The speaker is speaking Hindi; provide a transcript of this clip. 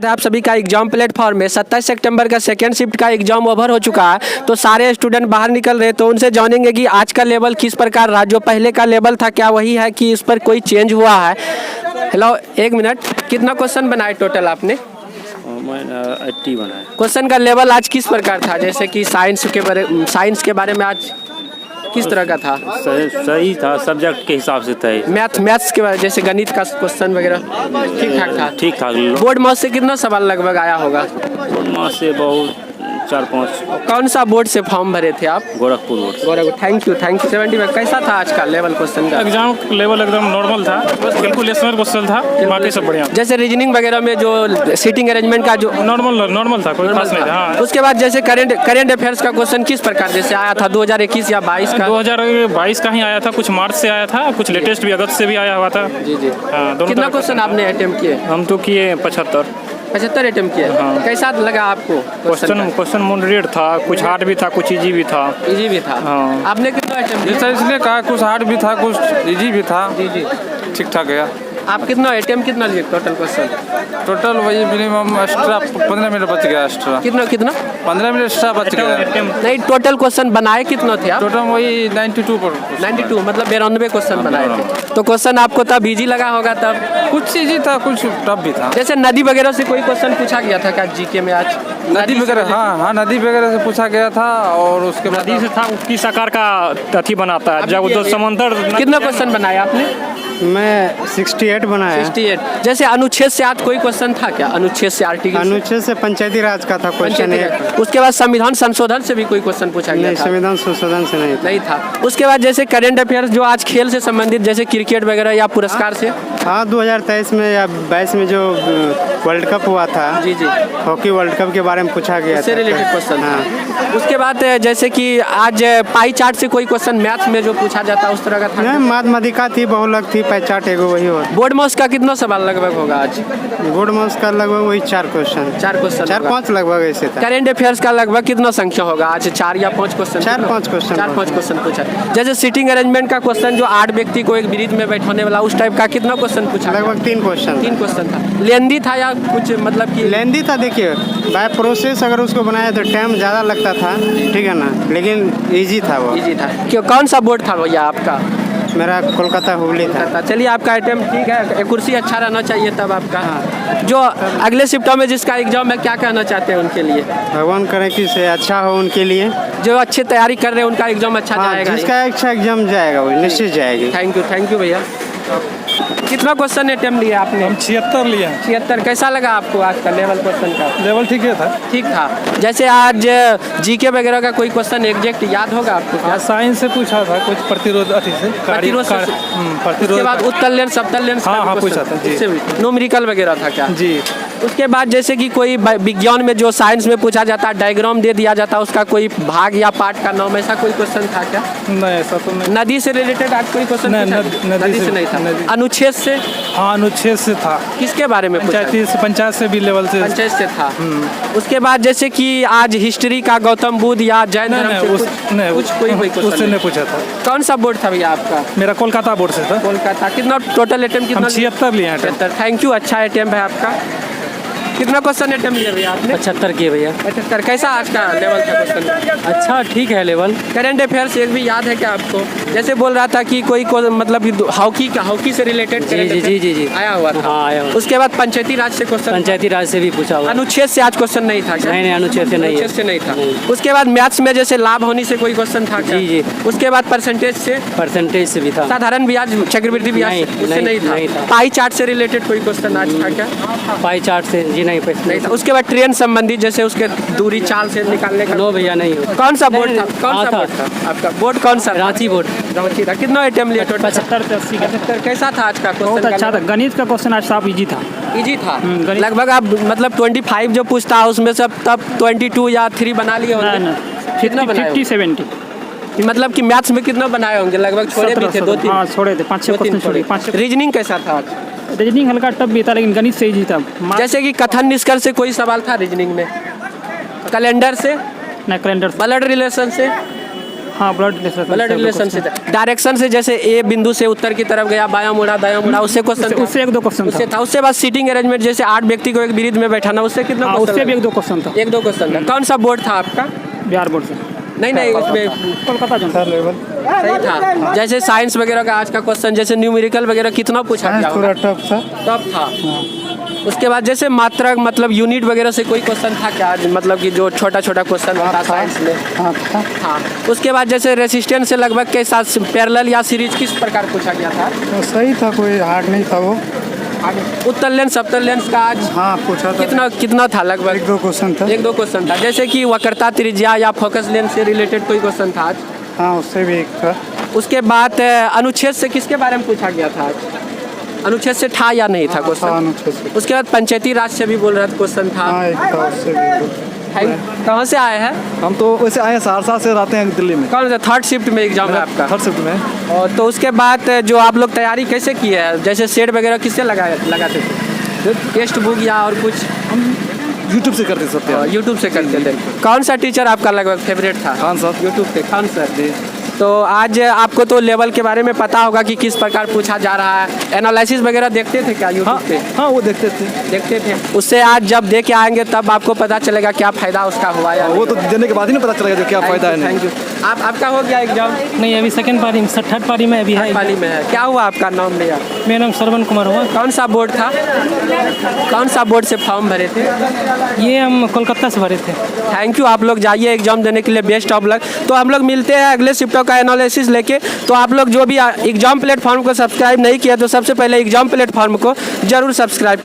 आप सभी का एग्जाम प्लेटफॉर्म में 27 सितंबर का सेकेंड शिफ्ट का एग्जाम ओवर हो चुका है, तो सारे स्टूडेंट बाहर निकल रहे हैं। तो उनसे जानेंगे कि आज का लेवल किस प्रकार रहा, जो पहले का लेवल था क्या वही है कि इस पर कोई चेंज हुआ है। हेलो, एक मिनट, कितना क्वेश्चन बनाए टोटल आपने? 80 बनाए। क्वेश्चन का लेवल आज किस प्रकार था, जैसे कि साइंस के बारे में आज किस तरह का था? सही था, सब्जेक्ट के हिसाब से था। मैथ्स के बारे, जैसे गणित का क्वेश्चन वगैरह ठीक ठाक था? ठीक ठाक। बोर्ड मैथ से कितना सवाल लगभग आया होगा? बोर्ड मैथ से बहुत 4-5। कौन सा बोर्ड से फॉर्म भरे थे आप? Gorakhpur board. Gorakhpur, thank you. 70 में कैसा था आज का लेवल क्वेश्चन का? एग्जाम लेवल एकदम नॉर्मल था, बस कैलकुलेशन क्वेश्चन था, बाकी सब बढ़िया। जैसे रीजनिंग वगैरह में जो सीटिंग अरेंजमेंट का जो नॉर्मल था, कोई खास नहीं था। हाँ। उसके बाद जैसे करंट अफेयर्स का क्वेश्चन किस प्रकार जैसे आया था 2021 या 22 का? 2022 का ही आया था, कुछ मार्च से आया था, कुछ लेटेस्ट भी अगस्त से भी आया हुआ था। जी जी। हाँ, दोनों। कितना क्वेश्चन आपने अटेम्प्ट किए? हम तो किए 75 अटेम्प्ट किए। हाँ। कैसा लगा आपको? क्वेश्चन मॉडरेट था, कुछ हार्ड भी था, कुछ इजी भी था। इजी भी था। हाँ। आपने कितना अटेम्प्ट जी किया? सर, इसलिए कहा कुछ हार्ड भी था, कुछ इजी भी था। जी जी। ठीक ठाक गया। आप कितना अटेम्प्ट कितना लिए टोटल क्वेश्चन? टोटल वही मिनिमम एक्स्ट्रा 15 मिनट बच गया। एक्स्ट्रा कितना 15 मिनट एक्स्ट्रा बच गया। नहीं, टोटल क्वेश्चन बनाए कितना थे आप? टोटल वही 92 पर 92, मतलब 92 क्वेश्चन बनाए थे। तो क्वेश्चन आपको तब इजी लगा होगा तब? कुछ इजी था, कुछ टफ भी था। जैसे नदी वगैरह से कोई क्वेश्चन पूछा गया था क्या जीके में आज? नदी वगैरह, हाँ, नदी वगैरह से पूछा गया था। और उसके बाद नदी से था, किस आकार का अथी बनाता है जब उधर समंदर। कितना क्वेश्चन बनाए आपने? मैं 68 बनाया। 68। जैसे अनुच्छेद से आज कोई क्वेश्चन था क्या? अनुच्छेद से आर्टिकल? अनुच्छेद से पंचायती राज का था क्वेश्चन एक। उसके बाद संविधान संशोधन से भी कोई क्वेश्चन पूछा गया नहीं, था? संविधान संशोधन से नहीं था। उसके बाद जैसे करंट अफेयर्स जो आज खेल से संबंधित, जैसे क्रिकेट वगैरह या पुरस्कार से? हाँ, 2023 में या 22 में जो वर्ल्ड कप हुआ था। जी जी। हॉकी वर्ल्ड कप के बारे में पूछा गया उससे था। Related question. हाँ। उसके बाद जैसे कि आज पाई चार्ट से कोई क्वेश्चन मैथ्स में जो पूछा जाता है उस तरह का था? नहीं, माध्यमिका थी, बहुलक थी, पैचाट एगो वही हो। बोर्ड मैथ्स का कितना सवाल लगभग होगा आज? बोर्ड मैथ्स का लगभग वही 4 क्वेश्चन। 4 क्वेश्चन? 4-5 लगभग ऐसे था। करंट अफेयर्स का लगभग कितना संख्या होगा आज? 4 या 5 क्वेश्चन? 4-5 क्वेश्चन। 4-5 क्वेश्चन पूछा। जैसे सीटिंग अरेंजमेंट का क्वेश्चन जो 8 व्यक्ति को एक ब्रिज में बैठाने वाला, उस टाइप का कितना क्वेश्चन पूछा? लगभग 3 क्वेश्चन। 3 क्वेश्चन था। लेंदी था या कुछ मतलब कि? लेंदी था। देखिए, बाय प्रोसेस अगर उसको बनाया तो टाइम ज़्यादा लगता था, ठीक है ना, लेकिन इजी था वो। इजी था। क्यों, कौन सा बोर्ड था भैया आपका? मेरा कोलकाता हुबली था। चलिए, आपका आइटम ठीक है, कुर्सी अच्छा रहना चाहिए तब आपका। हाँ। जो अगले शिफ्टों में जिसका एग्जाम है, क्या कहना चाहते हैं उनके लिए? भगवान करे कि से अच्छा हो उनके लिए। जो अच्छी तैयारी कर रहे हैं उनका एग्जाम अच्छा जाएगा। जिसका अच्छा एग्जाम जाएगा वो निश्चित जाएगी। थैंक यू भैया। कितना क्वेश्चन अटेम्प्ट लिया आपने? हम 76 लिए। 76। कैसा लगा आपको आज का लेवल क्वेश्चन का? लेवल ठीक है था। ठीक था। जैसे आज जीके वगैरह का कोई क्वेश्चन एग्जैक्ट याद होगा आपको क्या? साइंस से पूछा था, कुछ प्रतिरोध अथी से। उसके बाद उत्तर लेंस सबतल लेंस हाँ, पूछा था जी। न्यूमेरिकल वगैरह था क्या? जी। उसके बाद जैसे कि कोई विज्ञान में जो साइंस में पूछा जाता है, डायग्राम दे दिया जाता है, उसका कोई भाग या पार्ट का नाम, ऐसा कोई क्वेश्चन था क्या? नहीं, ऐसा तो नहीं। नदी से रिलेटेड आज कोई क्वेश्चन? नदी से नहीं था। अनुच्छेद से? हाँ, अनुच्छेद से था। किसके बारे में? पंचायत से भी लेवल से। पंचायत से था। उसके बाद जैसे कि आज हिस्ट्री का गौतम बुद्ध या जैन धर्म से कुछ कोई उससे नहीं पूछा था। कौन सा बोर्ड था भैया आपका? मेरा कोलकाता बोर्ड से था। कोलकाता। कितना टोटल अटेम्प्ट कितना? 76 लिए। 76। थैंक यू, अच्छा अटेम्प्ट है आपका। कितना क्वेश्चन अटेम्प्ट लिया भैया आपने? 75 किए भैया। 75। कैसा आज का लेवल था क्वेश्चन? अच्छा, ठीक है लेवल। करंट अफेयर्स एक भी याद है क्या आपको? जैसे बोल रहा था कि कोई मतलब हॉकी से रिलेटेड जी आया हुआ था। हाँ, आया हुआ। उसके बाद पंचायती राज से क्वेश्चन? पंचायती राज से भी पूछा हुआ। अनुच्छेद से आज क्वेश्चन नहीं था क्या? नहीं, अनुच्छेद से नहीं था। उसके बाद मैथ्स में जैसे लाभ होने से कोई क्वेश्चन था क्या? जी। उसके बाद परसेंटेज से भी था। साधारण ब्याज, चक्रवृद्धि ब्याज, उससे नहीं था। पाई चार्ट से रिलेटेड कोई क्वेश्चन आज था क्या? पाई चार्ट से जी नहीं था। उसके बाद ट्रेन संबंधी, जैसे उसके दूरी चाल से निकालने का? नो भैया, नहीं। कौन सा बोर्ड था? कौन सा बोर्ड था आपका? बोर्ड कौन सा? रांची बोर्ड। रांची था। कितना अटेम्प्ट लिया टोटल? 75 से 80 का। 75। कैसा था आज का क्वेश्चन? बहुत अच्छा था। गणित का क्वेश्चन आज साफ इजी था। इजी था। लगभग आप मतलब 25 जो पूछता है उसमें से तब 22 या 3 बना लिए होंगे। कितना बनाए? 50-70। मतलब कि मैथ्स में कितना बनाए होंगे? लगभग छोड़े भी थे 2-3। हाँ, छोड़े थे 5-6 क्वेश्चन छोड़े। 5। रीजनिंग कैसा था आज? रीजनिंग हल्का टफ भी था, लेकिन गणित से इजी था। जैसे कि कथन निष्कर्ष से कोई सवाल था रीजनिंग में? कैलेंडर से? नहीं, कैलेंडर। ब्लड रिलेशन से? हाँ ब्लड रिलेशन से डायरेक्शन से, जैसे ए बिंदु से उत्तर की तरफ गया, बायां मुड़ा दायां मुड़ा, उससे क्वेश्चन उससे 1-2 क्वेश्चन उससे था। उससे बाद सीटिंग अरेंजमेंट, जैसे 8 व्यक्ति को एक ब्रिज में बैठाना, उससे कितना हाँ, question उससे भी लगा? 1-2 क्वेश्चन था। 1-2 क्वेश्चन था। कौन सा बोर्ड था आपका? बिहार बोर्ड से। नहीं उसमें कोलकाता जनता लेवल सही था। जैसे साइंस वगैरह का आज का क्वेश्चन, जैसे न्यूमेरिकल वगैरह कितना पूछा गया होगा? टफ था। उसके बाद जैसे मात्रा मतलब यूनिट वगैरह से कोई क्वेश्चन था क्या, मतलब कि जो छोटा छोटा क्वेश्चन होता साइंस में? हाँ। उसके बाद जैसे रेसिस्टेंस से लगभग के साथ पैरेलल या सीरीज किस प्रकार पूछा गया था? तो सही था, कोई हार्ड नहीं था वो। उत्तल लेंस सप्तल लेंस का आज हाँ पूछा था। कितना था लगभग? 1-2 क्वेश्चन था। 1-2 क्वेश्चन था। जैसे कि वक्रता त्रिज्या या फोकस लेंस से रिलेटेड कोई क्वेश्चन था आज? हाँ उससे भी एक था। उसके बाद अनुच्छेद से किसके बारे में पूछा गया था आज? अनुच्छेद से था या नहीं था क्वेश्चन? अनुच्छेद से। उसके बाद पंचायती राज से भी बोल रहा था क्वेश्चन था। हाँ एक था, उससे भी। कहाँ से आए हैं? हम तो वैसे आए हैं सहरसा से, रहते हैं दिल्ली में। कौन सा थर्ड शिफ्ट में एग्जाम है आपका? थर्ड शिफ्ट में। और तो उसके बाद जो आप लोग तैयारी कैसे किए हैं, जैसे सेट वगैरह किससे लगाते थे? टेक्स्ट बुक या और कुछ? यूट्यूब से करते सकते हैं। यूट्यूब से करते थे। कौन सा टीचर आपका लगभग फेवरेट था? खान साहब। यूट्यूब पे खान सर जी। तो आज आपको तो लेवल के बारे में पता होगा कि किस प्रकार पूछा जा रहा है। एनालिसिस वगैरह देखते थे क्या यूट्यूब पे? हाँ वो देखते थे। उससे आज जब दे के आएंगे तब आपको पता चलेगा क्या फ़ायदा उसका हुआ या वो तो देने के बाद ही ना पता चलेगा जो क्या फ़ायदा है। Thank you. आपका हो गया एग्जाम? नहीं, अभी सेकंड पारी थर्ड पारी में अभी है। पाली में है। क्या हुआ आपका नाम लिया? मेरा नाम श्रवण कुमार हुआ। कौन सा बोर्ड था? कौन सा बोर्ड से फॉर्म भरे थे? ये हम कोलकाता से भरे थे। Thank you. आप लोग जाइए एग्जाम देने के लिए, बेस्ट ऑफ लक। तो हम लोग मिलते हैं अगले शिफ्टों का एनालिसिस लेके। तो आप लोग जो भी एग्जाम प्लेटफॉर्म को सब्सक्राइब नहीं किया तो सबसे पहले एग्जाम प्लेटफॉर्म को जरूर सब्सक्राइब